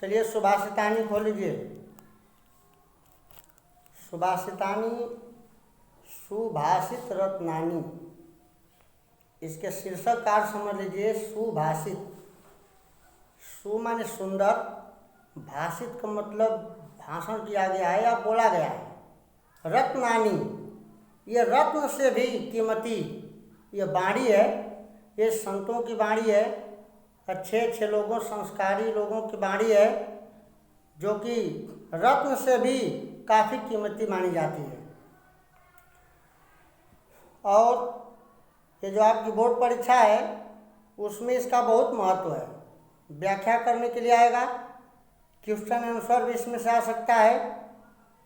चलिए सुभाषितानी खोल लीजिए। सुभाषितानी सुभाषित रत्नानी, इसके शीर्षक कार्य समझ लीजिए। सुभाषित, सु माने सुंदर, भाषित का मतलब भाषण किया गया है या बोला गया है। रत्नानी, ये रत्न से भी कीमती ये बाणी है, ये संतों की बाणी है, अच्छे अच्छे लोगों, संस्कारी लोगों की बाणी है, जो कि रत्न से भी काफ़ी कीमती मानी जाती है। और ये जो आपकी बोर्ड परीक्षा है उसमें इसका बहुत महत्व है। व्याख्या करने के लिए आएगा, क्वेश्चन आंसर भी इसमें से आ सकता है,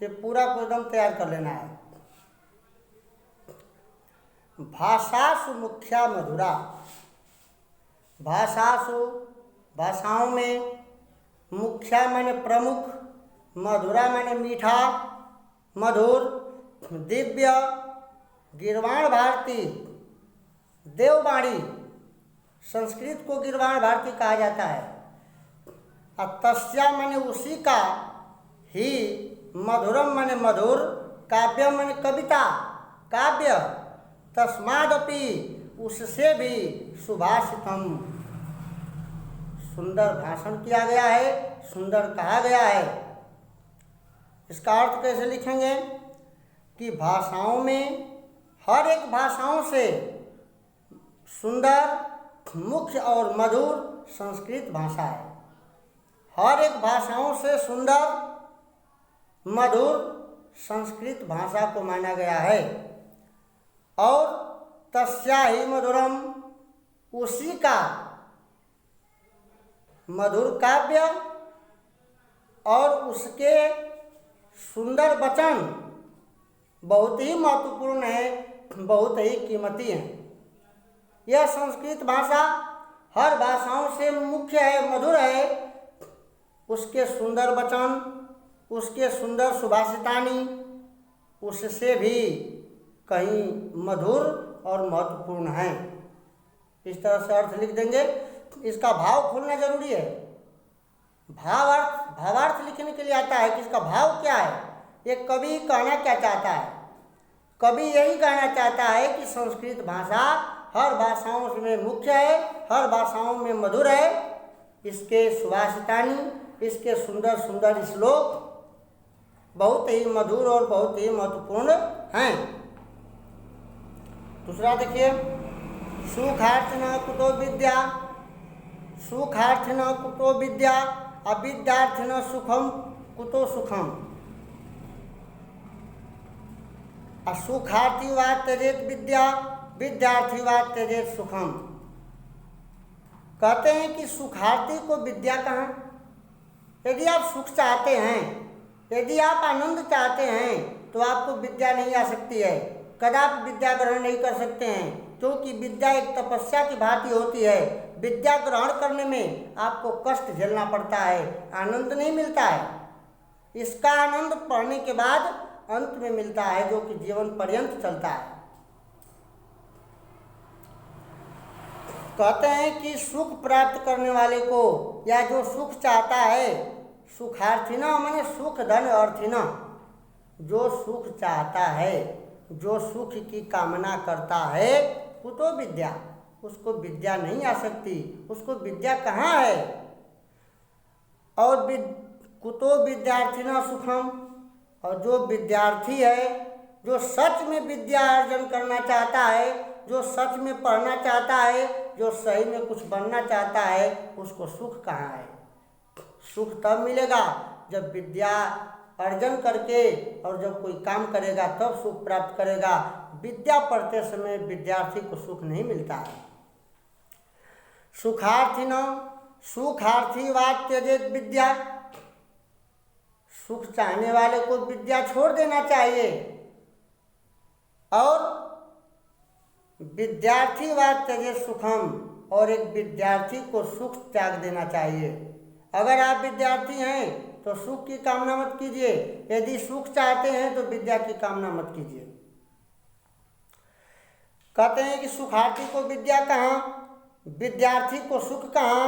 तो पूरा को एकदम तैयार कर लेना है। भाषासु मुख्या मधुरा, भाषासु भाषाओं में, मुख्या माने प्रमुख, मधुरा माने मीठा, मधुर, दिव्य, गिरवाण भारती, देववाणी, संस्कृत को गिरवाण भारती कहा जाता है। तस्या माने उसी का, ही मधुरम माने मधुर, काव्य माने कविता, काव्य, तस्मादपि उससे भी सुभाषितम, सुंदर भाषण किया गया है, सुंदर कहा गया है। इसका अर्थ कैसे लिखेंगे कि भाषाओं में, हर एक भाषाओं से सुंदर, मुख्य और मधुर संस्कृत भाषा है। हर एक भाषाओं से सुंदर, मधुर संस्कृत भाषा को माना गया है। और तस्या ही मधुरम, उसी का मधुर काव्य और उसके सुंदर वचन बहुत ही महत्वपूर्ण है, बहुत ही कीमती हैं। यह संस्कृत भाषा हर भाषाओं से मुख्य है, मधुर है। उसके सुंदर वचन, उसके सुंदर सुभाषितानी उससे भी कहीं मधुर और महत्वपूर्ण है। इस तरह से अर्थ लिख देंगे। इसका भाव खोलना जरूरी है। भावार्थ लिखने के लिए आता है कि इसका भाव क्या है, ये कवि कहना क्या चाहता है। कवि यही कहना चाहता है कि संस्कृत भाषा हर भाषाओं में मुख्य है, हर भाषाओं में मधुर है। इसके सुभाषितानी, इसके सुंदर सुंदर श्लोक बहुत ही मधुर और बहुत ही महत्वपूर्ण हैं। दूसरा देखिए, सुखार्थिन कुतो विद्या, सुखार्थिन कुतो विद्या, अविद्यार्थिन सुखम कुतो सुखम। सुखार्थी वा त्यजेत विद्या, विद्यार्थी वा त्यजेत सुखम। कहते हैं कि सुखार्थी को विद्या कहाँ। यदि आप सुख चाहते हैं, यदि आप आनंद चाहते हैं, तो आपको विद्या नहीं आ सकती है, कदापि विद्या ग्रहण नहीं कर सकते हैं, क्योंकि विद्या एक तपस्या की भांति होती है। विद्या ग्रहण करने में आपको कष्ट झेलना पड़ता है, आनंद नहीं मिलता है। इसका आनंद पढ़ने के बाद अंत में मिलता है, जो कि जीवन पर्यंत चलता है। कहते हैं कि सुख प्राप्त करने वाले को, या जो सुख चाहता है, सुखार्थिना माने सुख धन अर्थिना, जो सुख चाहता है, जो सुख की कामना करता है, कुतो विद्या, उसको विद्या नहीं आ सकती। उसको विद्या कहाँ है। और कुतो विद्यार्थिना सुखम, और जो विद्यार्थी है, जो सच में विद्या अर्जन करना चाहता है, जो सच में पढ़ना चाहता है, जो सही में कुछ बनना चाहता है, उसको सुख कहाँ है। सुख तब मिलेगा जब विद्या अर्जन करके और जब कोई काम करेगा तब सुख प्राप्त करेगा। विद्या पढ़ते समय विद्यार्थी को सुख नहीं मिलता है। सुखार्थिन, सुखार्थी वा त्यजेत विद्या, सुख चाहने वाले को विद्या छोड़ देना चाहिए। और विद्यार्थी वा त्यजेत सुखम, और एक विद्यार्थी को सुख त्याग देना चाहिए। अगर आप विद्यार्थी हैं तो सुख की कामना मत कीजिए, यदि सुख चाहते हैं तो विद्या की कामना मत कीजिए। कहते हैं कि सुखार्थी को विद्या कहाँ, विद्यार्थी को सुख कहाँ।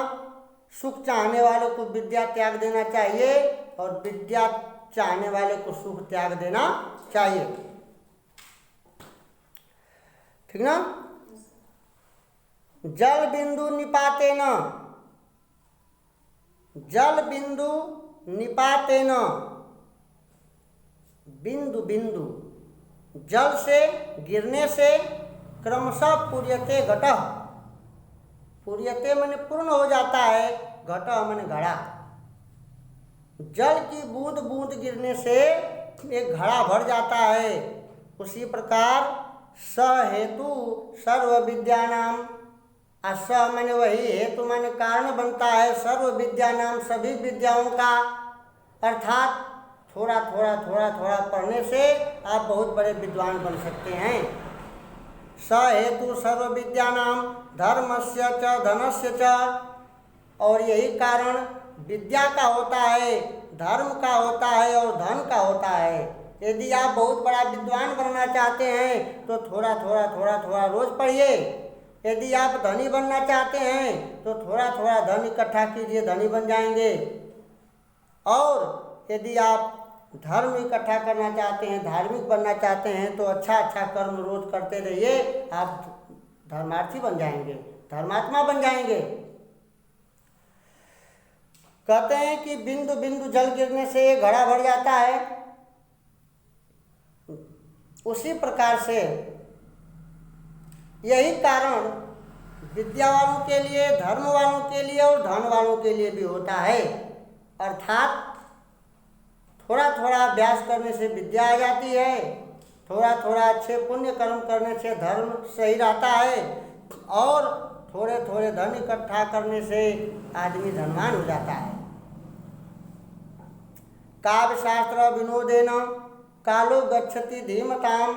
सुख चाहने वालों को विद्या त्याग देना चाहिए और विद्या चाहने वाले को सुख त्याग देना चाहिए। ठीक ना। जल बिंदु निपातेन, जल बिंदु निपातेन, बिंदु बिंदु जल से गिरने से क्रमशः पूर्यते घटः, पूर्यते माने पूर्ण हो जाता है, घटः माने घड़ा। जल की बूंद बूंद गिरने से एक घड़ा भर जाता है। उसी प्रकार स हेतु सर्व विद्यानाम, स माने वही, हेतु माने कारण बनता है, सर्व विद्यानाम सभी विद्याओं का। अर्थात थोड़ा थोड़ा थोड़ा थोड़ा पढ़ने से आप बहुत बड़े विद्वान बन सकते हैं। स हेतु सर्व विद्यानाम धर्मस्य च धनस्य च, और यही कारण विद्या का होता है, धर्म का होता है और धन का होता है। यदि आप बहुत बड़ा विद्वान बनना चाहते हैं तो थोड़ा थोड़ा थोड़ा थोड़ा रोज पढ़िए। यदि आप धनी बनना चाहते हैं तो थोड़ा थोड़ा धन इकट्ठा कीजिए, धनी बन जाएंगे। और यदि आप धर्म इकट्ठा करना चाहते हैं, धार्मिक बनना चाहते हैं तो अच्छा अच्छा कर्म रोज करते रहिए, आप धर्मार्थी बन जाएंगे, धर्मात्मा बन जाएंगे। कहते हैं कि बिंदु बिंदु जल गिरने से घड़ा भर जाता है। उसी प्रकार से यही कारण विद्या वालों के लिए, धर्म वालों के लिए और धन वालों के लिए भी होता है। अर्थात थोड़ा थोड़ा अभ्यास करने से विद्या आ जाती है, थोड़ा थोड़ा अच्छे पुण्य कर्म करने से धर्म सही रहता है, और थोड़े थोड़े धन इकट्ठा करने से आदमी धनवान हो जाता है। काव्य शास्त्र विनोदेन कालो गच्छति धीमताम,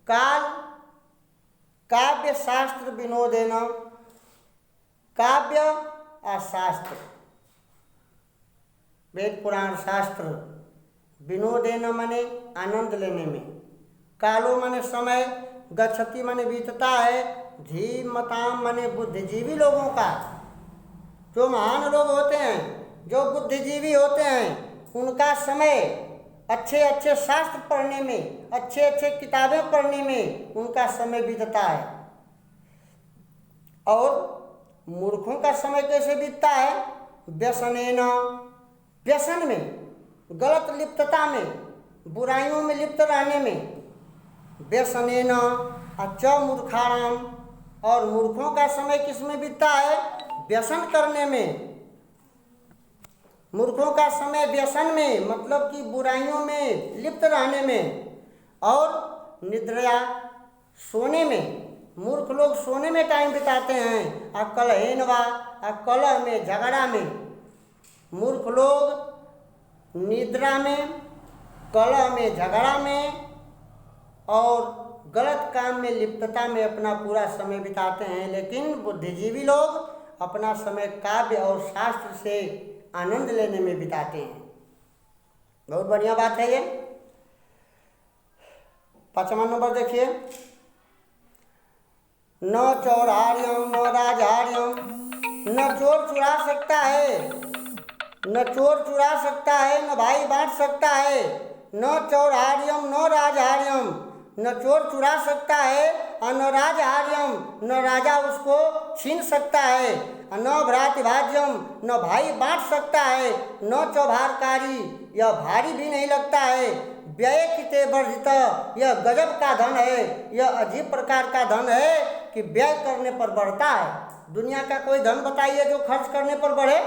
काल काव्य शास्त्र विनोदेन, काव्य और शास्त्र, वेद पुराण शास्त्र, विनोदेन माने आनंद लेने में, कालो माने समय, गच्छति माने बीतता है, धीमताम माने बुद्धिजीवी लोगों का। जो महान लोग होते हैं, जो बुद्धिजीवी होते हैं, उनका समय अच्छे अच्छे शास्त्र पढ़ने में, अच्छे अच्छे किताबें पढ़ने में उनका समय बीतता है। और मूर्खों का समय कैसे बीतता है? व्यसनेन, व्यसन में, गलत लिप्तता में, बुराइयों में लिप्त रहने में। व्यसनेन अच मूर्खाणाम, और मूर्खों का समय किस में बीतता है? व्यसन करने में। मूर्खों का समय व्यसन में, मतलब कि बुराइयों में लिप्त रहने में। और निद्रा, सोने में। मूर्ख लोग सोने में टाइम बिताते हैं। कलहेन वा, कलह में, झगड़ा में। मूर्ख लोग निद्रा में, कलह में, झगड़ा में और गलत काम में, लिप्तता में अपना पूरा समय बिताते हैं। लेकिन बुद्धिजीवी लोग अपना समय काव्य और शास्त्र से आनंद लेने में बिताते हैं। बहुत बढ़िया बात है ये। 5वां नंबर देखिए, न चौरार्यम न राजहार्यम, न चोर चुरा सकता है, न चोर चुरा सकता है, न भाई बांट सकता है। न चौरार्यम न राजहार्यम, न चोर चुरा सकता है और न राजहार्यम, न राजा उसको छीन सकता है। न भ्रातृभाज्यम, न भाई बांट सकता है। न चौभारकारी, यह भारी भी नहीं लगता है। व्यय किते वर्जित, यह गजब का धन है, यह अजीब प्रकार का धन है कि व्यय करने पर बढ़ता है। दुनिया का कोई धन बताइए जो खर्च करने पर बढ़े?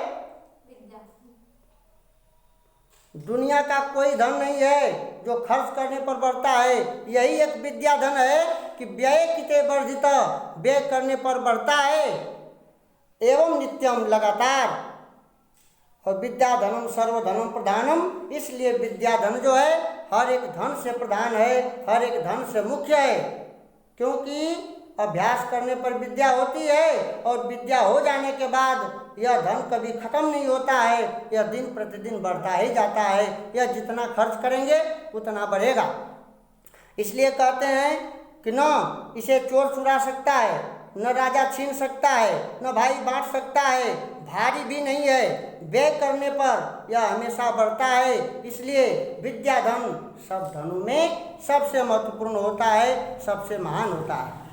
दुनिया का कोई धन नहीं है जो खर्च करने पर बढ़ता है। यही एक विद्या धन है कि व्यय किते वर्जित, व्यय करने पर बढ़ता है। एवं नित्यम, लगातार। और विद्या धनम सर्वधनम प्रधानम, इसलिए विद्या धन जो है हर एक धन से प्रधान है, हर एक धन से मुख्य है। क्योंकि अभ्यास करने पर विद्या होती है और विद्या हो जाने के बाद यह धन कभी खत्म नहीं होता है, यह दिन प्रतिदिन बढ़ता ही जाता है। यह जितना खर्च करेंगे उतना बढ़ेगा। इसलिए कहते हैं कि न इसे चोर चुरा सकता है, न राजा छीन सकता है, न भाई बांट सकता है, भारी भी नहीं है। व्यय करने पर यह हमेशा बढ़ता है। इसलिए विद्या धन सब धनों में सबसे महत्वपूर्ण होता है, सबसे महान होता है।